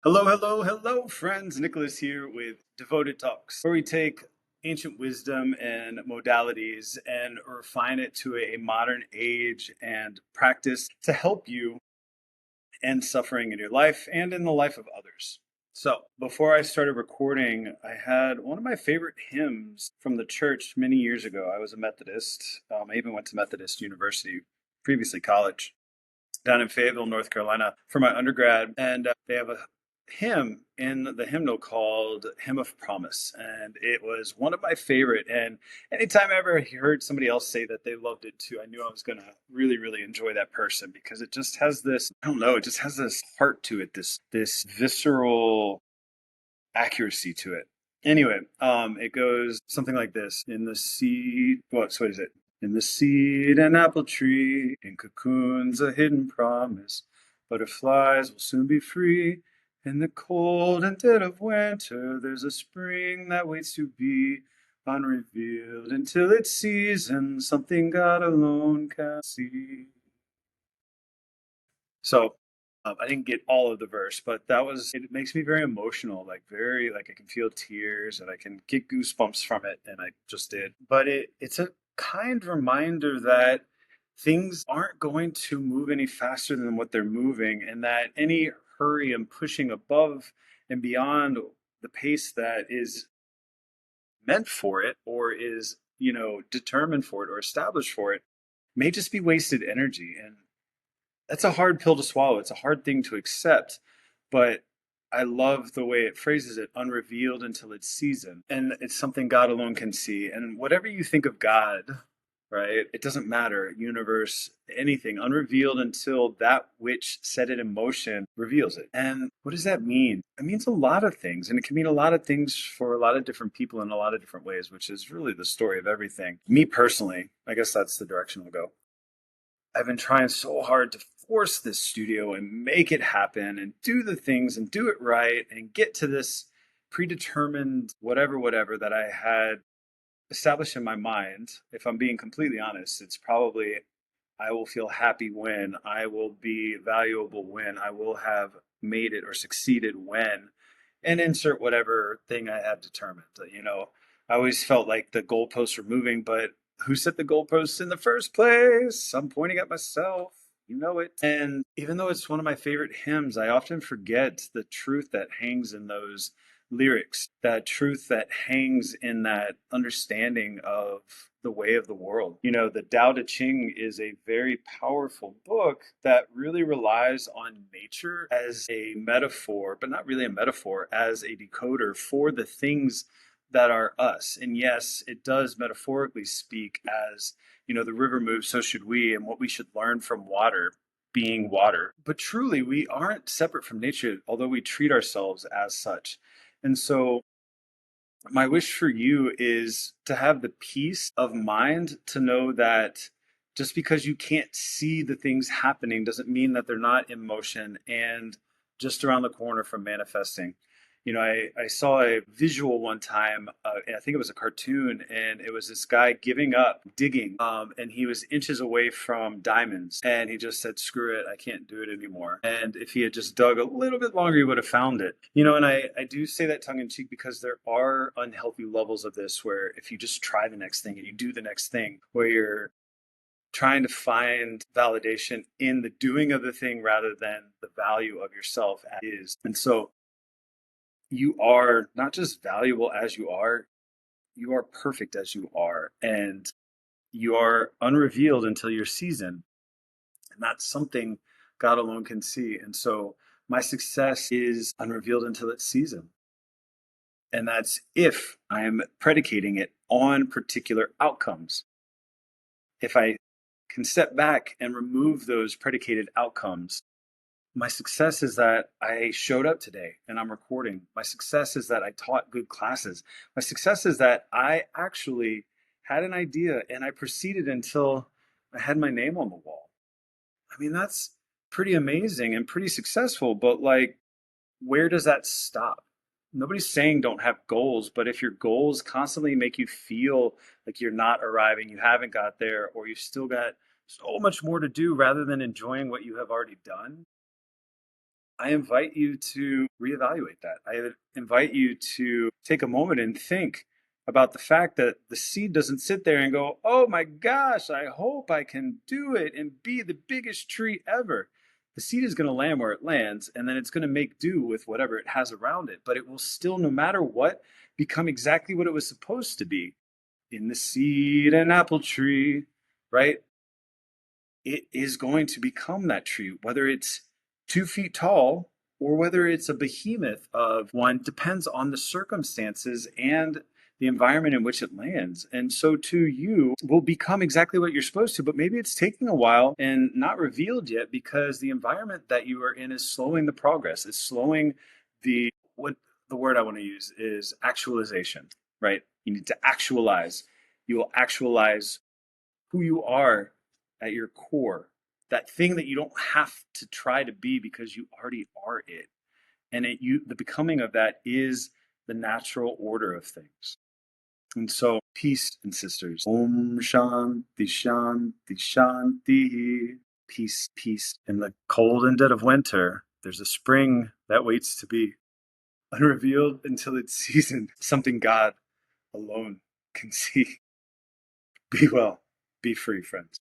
Hello, hello, hello, friends. Nicholas here with Devoted Talks, where we take ancient wisdom and modalities and refine it to a modern age and practice to help you end suffering in your life and in the life of others. So, before I started recording, I had one of my favorite hymns from the church many years ago. I was a Methodist. I even went to Methodist University, previously college, down in Fayetteville, North Carolina, for my undergrad. And they have a hymn in the hymnal called Hymn of Promise. And it was one of my favorite. And anytime I ever heard somebody else say that they loved it too, I knew I was going to really, really enjoy that person because it just has this, I don't know, it just has this heart to it, this visceral accuracy to it. Anyway, it goes something like this: in the seed, what is it? In the seed, an apple tree, in cocoons, a hidden promise. Butterflies will soon be free. In the cold and dead of winter, there's a spring that waits to be unrevealed until its season, something God alone can see. So I didn't get all of the verse, but it makes me very emotional, like very, like I can feel tears and I can get goosebumps from it. And I just did. But it's a kind reminder that things aren't going to move any faster than what they're moving, and that any hurry and pushing above and beyond the pace that is meant for it or is, determined for it or established for it may just be wasted energy. And that's a hard pill to swallow. It's a hard thing to accept, but I love the way it phrases it, unrevealed until its season. And it's something God alone can see. And whatever you think of God, right? It doesn't matter, universe, anything, unrevealed until that which set it in motion reveals it. And what does that mean? It means a lot of things. And it can mean a lot of things for a lot of different people in a lot of different ways, which is really the story of everything. Me personally, I guess that's the direction we'll go. I've been trying so hard to force this studio and make it happen and do the things and do it right and get to this predetermined whatever that I had established in my mind. If I'm being completely honest, it's probably I will feel happy when, I will be valuable when, I will have made it or succeeded when, and insert whatever thing I have determined. I always felt like the goalposts were moving, but who set the goalposts in the first place? I'm pointing at myself. You know it. And even though it's one of my favorite hymns, I often forget the truth that hangs in those lyrics, that truth that hangs in that understanding of the way of the world. The Tao Te Ching is a very powerful book that really relies on nature as a metaphor, but not really a metaphor, as a decoder for the things that are us. And yes, it does metaphorically speak as, the river moves, so should we, and what we should learn from water being water. But truly, we aren't separate from nature, although we treat ourselves as such. And so, my wish for you is to have the peace of mind to know that just because you can't see the things happening doesn't mean that they're not in motion and just around the corner from manifesting. I saw a visual one time, and I think it was a cartoon, and it was this guy giving up digging, and he was inches away from diamonds, and he just said, "Screw it, I can't do it anymore." And if he had just dug a little bit longer, he would have found it. And I do say that tongue in cheek because there are unhealthy levels of this where if you just try the next thing and you do the next thing, where you're trying to find validation in the doing of the thing rather than the value of yourself as is. And so you are not just valuable as you are perfect as you are. And you are unrevealed until your season. And that's something God alone can see. And so my success is unrevealed until its season. And that's if I am predicating it on particular outcomes. If I can step back and remove those predicated outcomes, my success is that I showed up today and I'm recording. My success is that I taught good classes. My success is that I actually had an idea and I proceeded until I had my name on the wall. I mean, that's pretty amazing and pretty successful, but like, where does that stop? Nobody's saying don't have goals, but if your goals constantly make you feel like you're not arriving, you haven't got there, or you've still got so much more to do rather than enjoying what you have already done, I invite you to reevaluate that. I invite you to take a moment and think about the fact that the seed doesn't sit there and go, oh my gosh, I hope I can do it and be the biggest tree ever. The seed is going to land where it lands, and then it's going to make do with whatever it has around it. But it will still, no matter what, become exactly what it was supposed to be. In the seed and apple tree, right? It is going to become that tree, whether it's 2 feet tall or whether it's a behemoth of one, depends on the circumstances and the environment in which it lands. And so too, you will become exactly what you're supposed to, but maybe it's taking a while and not revealed yet because the environment that you are in is slowing the progress. It's slowing what the word I want to use is actualization, right? You need to actualize. You will actualize who you are at your core, that thing that you don't have to try to be because you already are it. And the becoming of that is the natural order of things. And so, peace and sisters. Om Shanti Shanti Shanti. Peace, peace. In the cold and dead of winter, there's a spring that waits to be unrevealed until it's seasoned. Something God alone can see. Be well. Be free, friends.